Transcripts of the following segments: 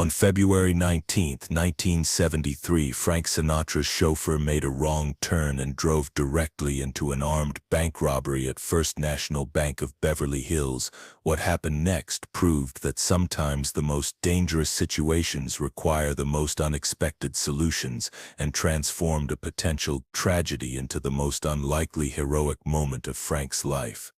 On February 19, 1973, Frank Sinatra's chauffeur made a wrong turn and drove directly into an armed bank robbery at First National Bank of Beverly Hills. What happened next proved that sometimes the most dangerous situations require the most unexpected solutions, and transformed a potential tragedy into the most unlikely heroic moment of Frank's life.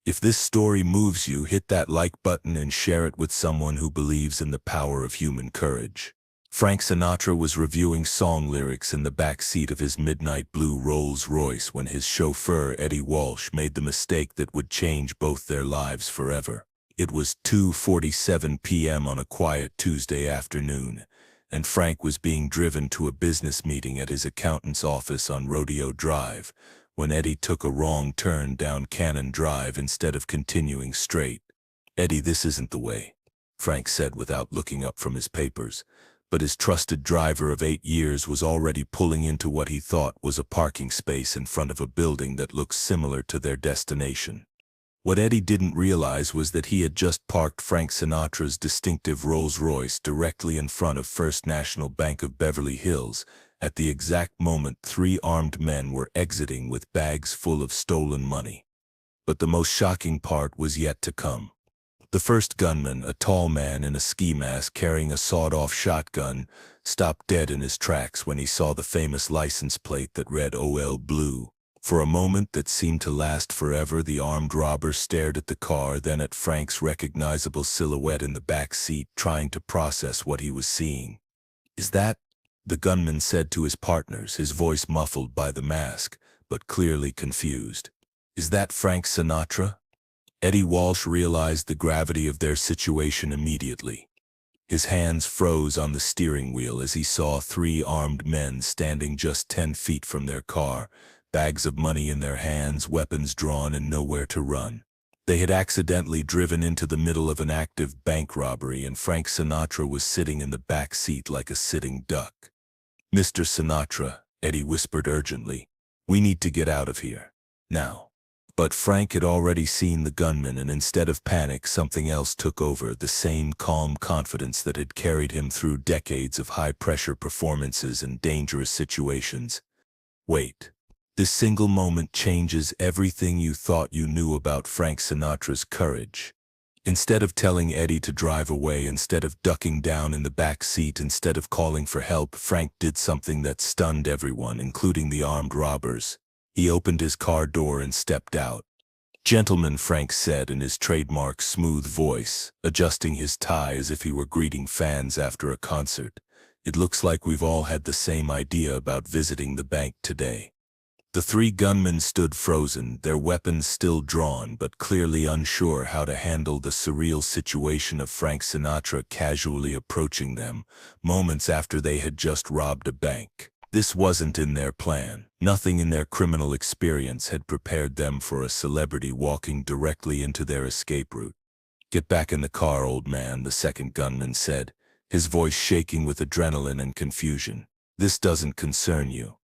If this story moves you, hit that like button and share it with someone who believes in the power of human courage. Frank Sinatra was reviewing song lyrics in the back seat of his midnight blue Rolls-Royce when his chauffeur, Eddie Walsh, made the mistake that would change both their lives forever. It was 2:47 p.m. on a quiet Tuesday afternoon, and Frank was being driven to a business meeting at his accountant's office on Rodeo Drive, when Eddie took a wrong turn down Cannon Drive instead of continuing straight. "Eddie, this isn't the way," Frank said without looking up from his papers, but his trusted driver of 8 years was already pulling into what he thought was a parking space in front of a building that looked similar to their destination. What Eddie didn't realize was that he had just parked Frank Sinatra's distinctive Rolls-Royce directly in front of First National Bank of Beverly Hills, at the exact moment 3 armed men were exiting with bags full of stolen money. But the most shocking part was yet to come. The first gunman, a tall man in a ski mask carrying a sawed-off shotgun, stopped dead in his tracks when he saw the famous license plate that read OL Blue. For a moment that seemed to last forever, the armed robber stared at the car, then at Frank's recognizable silhouette in the back seat, trying to process what he was seeing. "Is that?" the gunman said to his partners, his voice muffled by the mask, but clearly confused. "Is that Frank Sinatra?" Eddie Walsh realized the gravity of their situation immediately. His hands froze on the steering wheel as he saw 3 armed men standing just 10 feet from their car, bags of money in their hands, weapons drawn, and nowhere to run. They had accidentally driven into the middle of an active bank robbery, and Frank Sinatra was sitting in the back seat like a sitting duck. "Mr. Sinatra," Eddie whispered urgently, "we need to get out of here. Now." But Frank had already seen the gunman, and instead of panic, something else took over, the same calm confidence that had carried him through decades of high-pressure performances and dangerous situations. "Wait. This single moment changes everything you thought you knew about Frank Sinatra's courage." Instead of telling Eddie to drive away, instead of ducking down in the back seat, instead of calling for help, Frank did something that stunned everyone, including the armed robbers. He opened his car door and stepped out. "Gentlemen," Frank said in his trademark smooth voice, adjusting his tie as if he were greeting fans after a concert, "it looks like we've all had the same idea about visiting the bank today." The 3 gunmen stood frozen, their weapons still drawn, but clearly unsure how to handle the surreal situation of Frank Sinatra casually approaching them, moments after they had just robbed a bank. This wasn't in their plan. Nothing in their criminal experience had prepared them for a celebrity walking directly into their escape route. "Get back in the car, old man," the second gunman said, his voice shaking with adrenaline and confusion. "This doesn't concern you."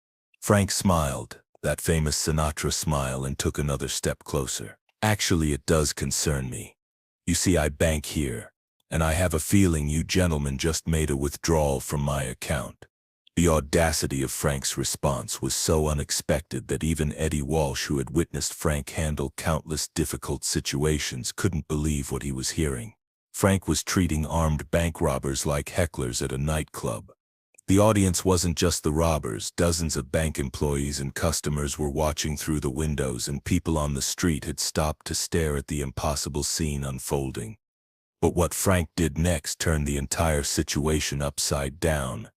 Frank smiled, that famous Sinatra smile, and took another step closer. "Actually, it does concern me. You see, I bank here, and I have a feeling you gentlemen just made a withdrawal from my account." The audacity of Frank's response was so unexpected that even Eddie Walsh, who had witnessed Frank handle countless difficult situations, couldn't believe what he was hearing. Frank was treating armed bank robbers like hecklers at a nightclub. The audience wasn't just the robbers. Dozens of bank employees and customers were watching through the windows, and people on the street had stopped to stare at the impossible scene unfolding. But what Frank did next turned the entire situation upside down.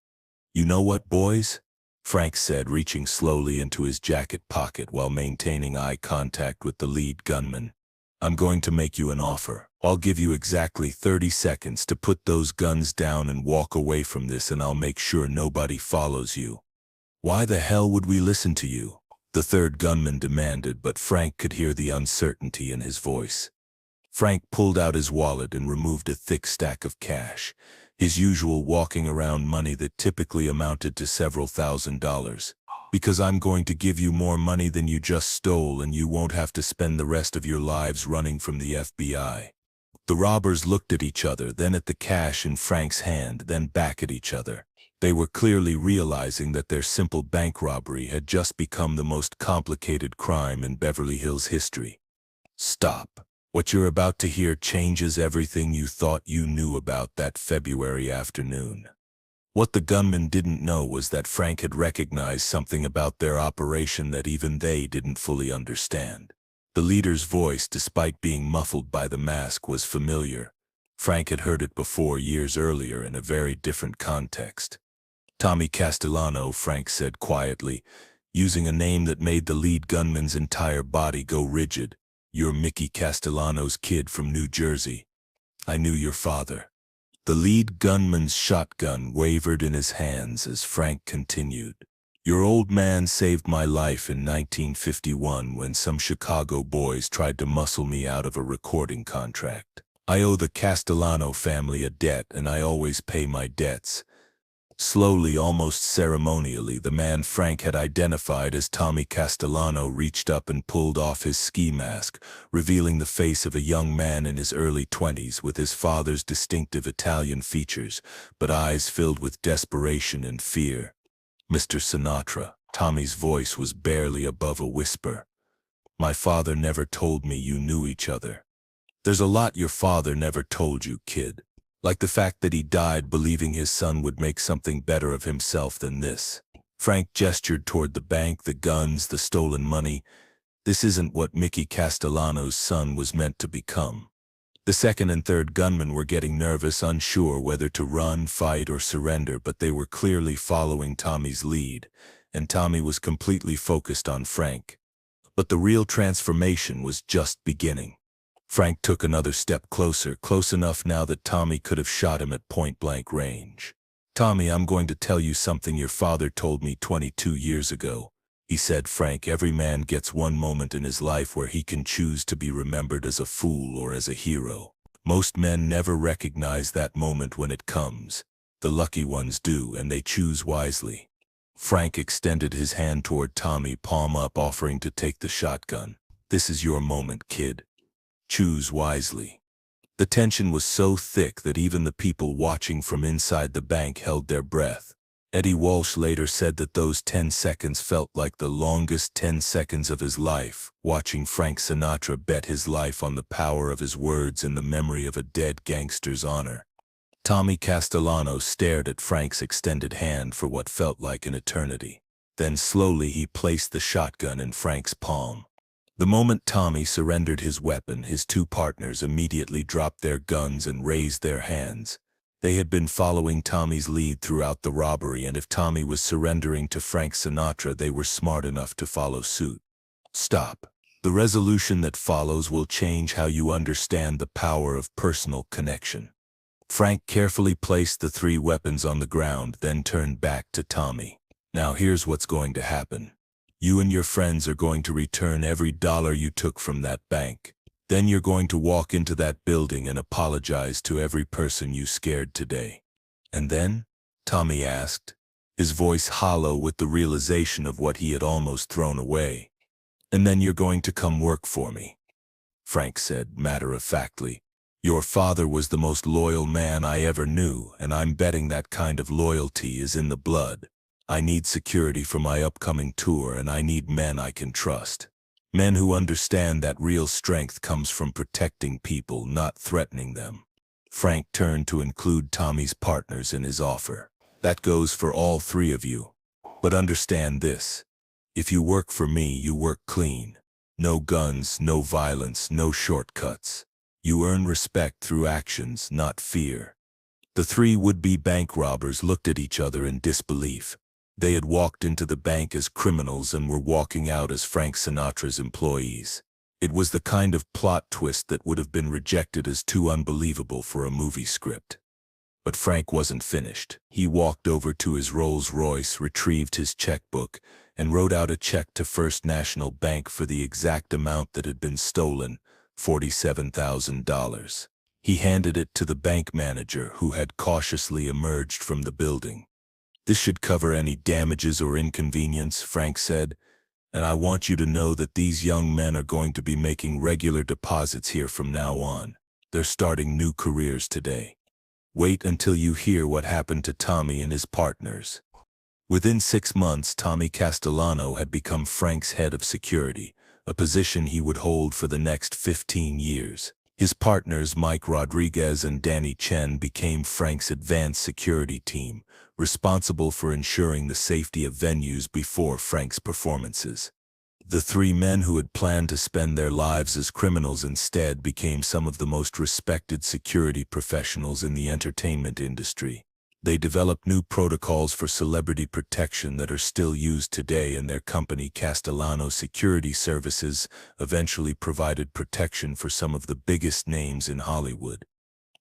"You know what, boys?" Frank said, reaching slowly into his jacket pocket while maintaining eye contact with the lead gunman. "I'm going to make you an offer. I'll give you exactly 30 seconds to put those guns down and walk away from this, and I'll make sure nobody follows you." "Why the hell would we listen to you?" the third gunman demanded, but Frank could hear the uncertainty in his voice. Frank pulled out his wallet and removed a thick stack of cash, his usual walking around money that typically amounted to several $1,000s. "Because I'm going to give you more money than you just stole, and you won't have to spend the rest of your lives running from the FBI." The robbers looked at each other, then at the cash in Frank's hand, then back at each other. They were clearly realizing that their simple bank robbery had just become the most complicated crime in Beverly Hills history. Stop. What you're about to hear changes everything you thought you knew about that February afternoon. What the gunman didn't know was that Frank had recognized something about their operation that even they didn't fully understand. The leader's voice, despite being muffled by the mask, was familiar. Frank had heard it before years earlier in a very different context. "Tommy Castellano," Frank said quietly, using a name that made the lead gunman's entire body go rigid. "You're Mickey Castellano's kid from New Jersey. I knew your father." The lead gunman's shotgun wavered in his hands as Frank continued. "Your old man saved my life in 1951 when some Chicago boys tried to muscle me out of a recording contract. I owe the Castellano family a debt, and I always pay my debts." Slowly, almost ceremonially, the man Frank had identified as Tommy Castellano reached up and pulled off his ski mask, revealing the face of a young man in his early 20s with his father's distinctive Italian features, but eyes filled with desperation and fear. "Mr. Sinatra," Tommy's voice was barely above a whisper. "My father never told me you knew each other. There's a lot your father never told you, kid. Like the fact that he died believing his son would make something better of himself than this." Frank gestured toward the bank, the guns, the stolen money. "This isn't what Mickey Castellano's son was meant to become." The second and third gunmen were getting nervous, unsure whether to run, fight, or surrender, but they were clearly following Tommy's lead, and Tommy was completely focused on Frank. But the real transformation was just beginning. Frank took another step closer, close enough now that Tommy could have shot him at point-blank range. "Tommy, I'm going to tell you something your father told me 22 years ago. He said, Frank, every man gets one moment in his life where he can choose to be remembered as a fool or as a hero. Most men never recognize that moment when it comes. The lucky ones do, and they choose wisely." Frank extended his hand toward Tommy, palm up, offering to take the shotgun. "This is your moment, kid. Choose wisely." The tension was so thick that even the people watching from inside the bank held their breath. Eddie Walsh later said that those 10 seconds felt like the longest 10 seconds of his life, watching Frank Sinatra bet his life on the power of his words in the memory of a dead gangster's honor. Tommy Castellano stared at Frank's extended hand for what felt like an eternity. Then slowly he placed the shotgun in Frank's palm. The moment Tommy surrendered his weapon, his two partners immediately dropped their guns and raised their hands. They had been following Tommy's lead throughout the robbery, and if Tommy was surrendering to Frank Sinatra, they were smart enough to follow suit. Stop. The resolution that follows will change how you understand the power of personal connection. Frank carefully placed the three weapons on the ground, then turned back to Tommy. "Now here's what's going to happen. You and your friends are going to return every dollar you took from that bank. Then you're going to walk into that building and apologize to every person you scared today." "And then?" Tommy asked, his voice hollow with the realization of what he had almost thrown away. "And then you're going to come work for me," Frank said matter-of-factly. "Your father was the most loyal man I ever knew, and I'm betting that kind of loyalty is in the blood. I need security for my upcoming tour, and I need men I can trust. Men who understand that real strength comes from protecting people, not threatening them." Frank turned to include Tommy's partners in his offer. "That goes for all three of you. But understand this. If you work for me, you work clean. No guns, no violence, no shortcuts. You earn respect through actions, not fear." The three would-be bank robbers looked at each other in disbelief. They had walked into the bank as criminals and were walking out as Frank Sinatra's employees. It was the kind of plot twist that would have been rejected as too unbelievable for a movie script. But Frank wasn't finished. He walked over to his Rolls-Royce, retrieved his checkbook, and wrote out a check to First National Bank for the exact amount that had been stolen, $47,000. He handed it to the bank manager, who had cautiously emerged from the building. "This should cover any damages or inconvenience," Frank said, "and I want you to know that these young men are going to be making regular deposits here from now on. They're starting new careers today. Wait until you hear what happened to Tommy and his partners. Within 6 months, Tommy Castellano had become Frank's head of security, a position he would hold for the next 15 years. His partners, Mike Rodriguez and Danny Chen, became Frank's advanced security team, responsible for ensuring the safety of venues before Frank's performances. The 3 men who had planned to spend their lives as criminals instead became some of the most respected security professionals in the entertainment industry. They developed new protocols for celebrity protection that are still used today, and their company, Castellano Security Services, eventually provided protection for some of the biggest names in Hollywood.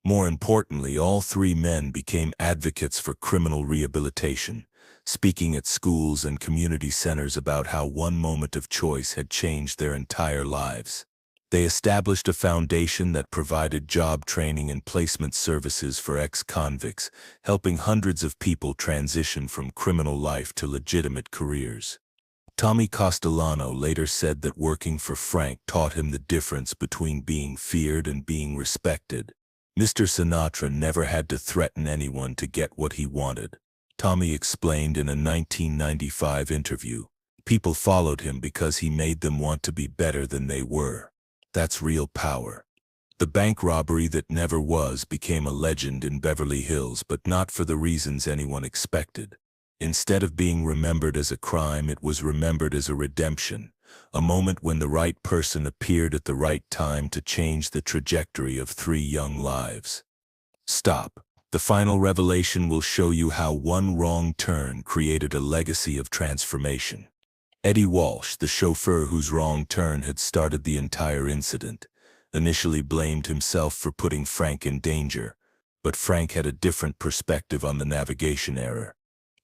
More importantly, all 3 men became advocates for criminal rehabilitation, speaking at schools and community centers about how one moment of choice had changed their entire lives. They established a foundation that provided job training and placement services for ex-convicts, helping hundreds of people transition from criminal life to legitimate careers. Tommy Castellano later said that working for Frank taught him the difference between being feared and being respected. Mr. Sinatra never had to threaten anyone to get what he wanted. Tommy explained in a 1995 interview, "People followed him because he made them want to be better than they were. That's real power." The bank robbery that never was became a legend in Beverly Hills, but not for the reasons anyone expected. Instead of being remembered as a crime, it was remembered as a redemption, a moment when the right person appeared at the right time to change the trajectory of 3 young lives. Stop. The final revelation will show you how one wrong turn created a legacy of transformation. Eddie Walsh, the chauffeur whose wrong turn had started the entire incident, initially blamed himself for putting Frank in danger, but Frank had a different perspective on the navigation error.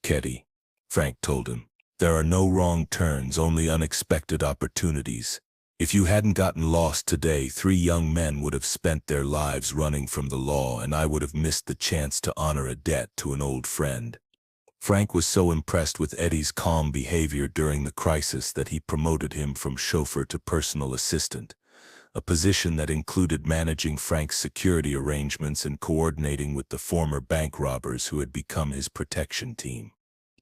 "Eddie," Frank told him, "there are no wrong turns, only unexpected opportunities. If you hadn't gotten lost today, 3 young men would have spent their lives running from the law, and I would have missed the chance to honor a debt to an old friend." Frank was so impressed with Eddie's calm behavior during the crisis that he promoted him from chauffeur to personal assistant, a position that included managing Frank's security arrangements and coordinating with the former bank robbers who had become his protection team.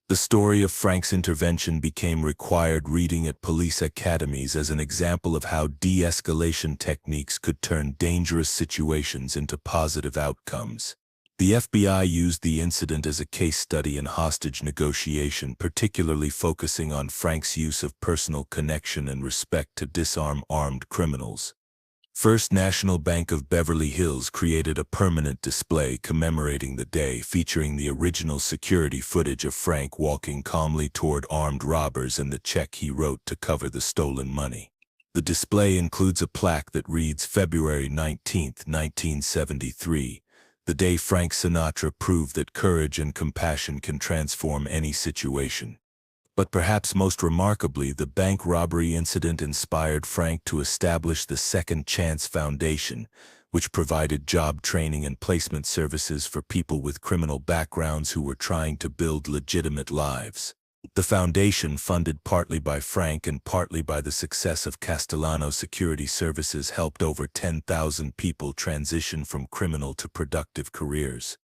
The story of Frank's intervention became required reading at police academies as an example of how de-escalation techniques could turn dangerous situations into positive outcomes. The FBI used the incident as a case study in hostage negotiation, particularly focusing on Frank's use of personal connection and respect to disarm armed criminals. First National Bank of Beverly Hills created a permanent display commemorating the day, featuring the original security footage of Frank walking calmly toward armed robbers and the check he wrote to cover the stolen money. The display includes a plaque that reads February 19, 1973, the day Frank Sinatra proved that courage and compassion can transform any situation. But perhaps most remarkably, the bank robbery incident inspired Frank to establish the Second Chance Foundation, which provided job training and placement services for people with criminal backgrounds who were trying to build legitimate lives. The foundation, funded partly by Frank and partly by the success of Castellano Security Services, helped over 10,000 people transition from criminal to productive careers.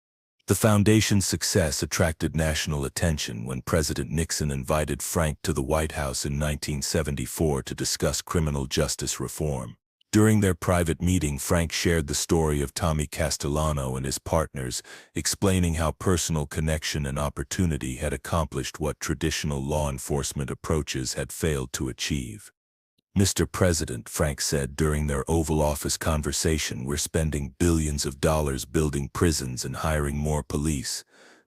The foundation's success attracted national attention when President Nixon invited Frank to the White House in 1974 to discuss criminal justice reform. During their private meeting, Frank shared the story of Tommy Castellano and his partners, explaining how personal connection and opportunity had accomplished what traditional law enforcement approaches had failed to achieve. "Mr. President," Frank said during their Oval Office conversation, "we're spending billions of dollars building prisons and hiring more police,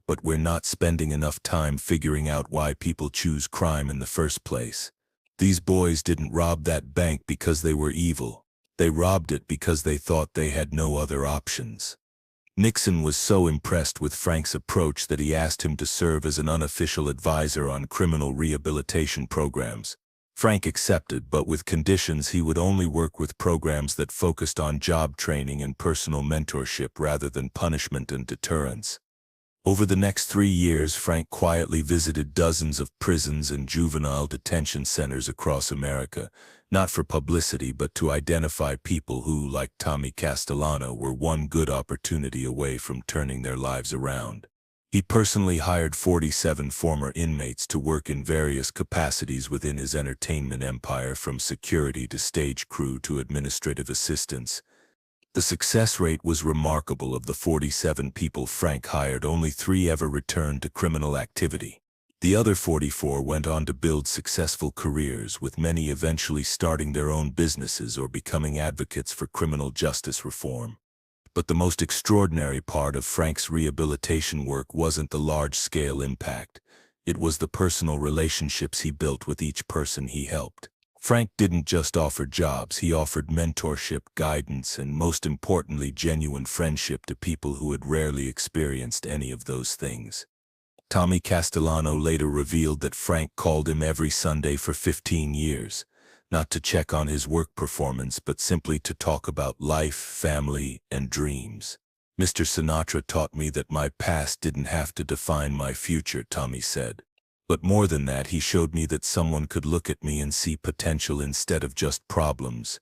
but we're not spending enough time figuring out why people choose crime in the first place. These boys didn't rob that bank because they were evil. They robbed it because they thought they had no other options." Nixon was so impressed with Frank's approach that he asked him to serve as an unofficial advisor on criminal rehabilitation programs. Frank accepted, but with conditions. He would only work with programs that focused on job training and personal mentorship rather than punishment and deterrence. Over the next 3 years, Frank quietly visited dozens of prisons and juvenile detention centers across America, not for publicity but to identify people who, like Tommy Castellano, were one good opportunity away from turning their lives around. He personally hired 47 former inmates to work in various capacities within his entertainment empire, from security to stage crew to administrative assistants. The success rate was remarkable. Of the 47 people Frank hired, only 3 ever returned to criminal activity. The other 44 went on to build successful careers, with many eventually starting their own businesses or becoming advocates for criminal justice reform. But the most extraordinary part of Frank's rehabilitation work wasn't the large-scale impact. It was the personal relationships he built with each person he helped. Frank didn't just offer jobs, he offered mentorship, guidance, and most importantly, genuine friendship to people who had rarely experienced any of those things. Tommy Castellano later revealed that Frank called him every Sunday for 15 years, not to check on his work performance but simply to talk about life, family, and dreams. "Mr. Sinatra taught me that my past didn't have to define my future," Tommy said. "But more than that, he showed me that someone could look at me and see potential instead of just problems."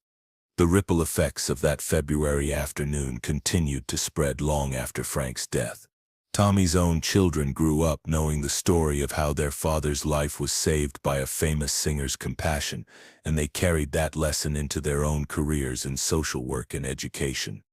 The ripple effects of that February afternoon continued to spread long after Frank's death. Tommy's own children grew up knowing the story of how their father's life was saved by a famous singer's compassion, and they carried that lesson into their own careers in social work and education.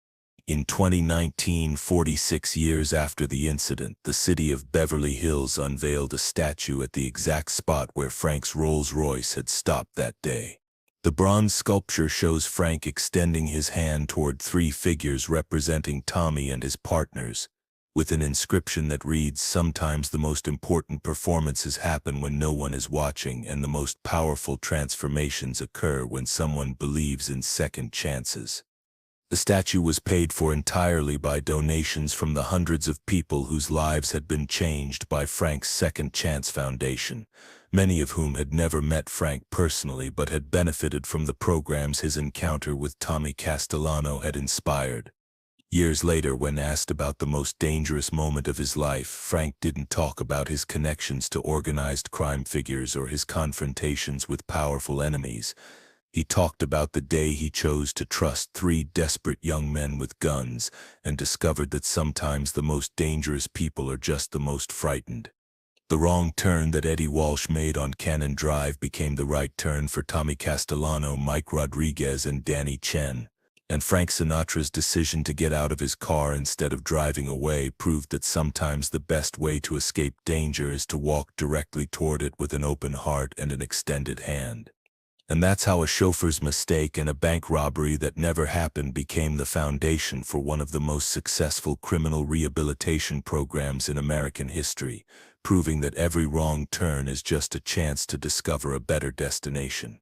In 2019, 46 years after the incident, the city of Beverly Hills unveiled a statue at the exact spot where Frank's Rolls-Royce had stopped that day. The bronze sculpture shows Frank extending his hand toward 3 figures representing Tommy and his partners, with an inscription that reads, "Sometimes the most important performances happen when no one is watching, and the most powerful transformations occur when someone believes in second chances." The statue was paid for entirely by donations from the hundreds of people whose lives had been changed by Frank's Second Chance Foundation, many of whom had never met Frank personally but had benefited from the programs his encounter with Tommy Castellano had inspired. Years later, when asked about the most dangerous moment of his life, Frank didn't talk about his connections to organized crime figures or his confrontations with powerful enemies. He talked about the day he chose to trust 3 desperate young men with guns and discovered that sometimes the most dangerous people are just the most frightened. The wrong turn that Eddie Walsh made on Cannon Drive became the right turn for Tommy Castellano, Mike Rodriguez, and Danny Chen. And Frank Sinatra's decision to get out of his car instead of driving away proved that sometimes the best way to escape danger is to walk directly toward it with an open heart and an extended hand. And that's how a chauffeur's mistake and a bank robbery that never happened became the foundation for one of the most successful criminal rehabilitation programs in American history, proving that every wrong turn is just a chance to discover a better destination.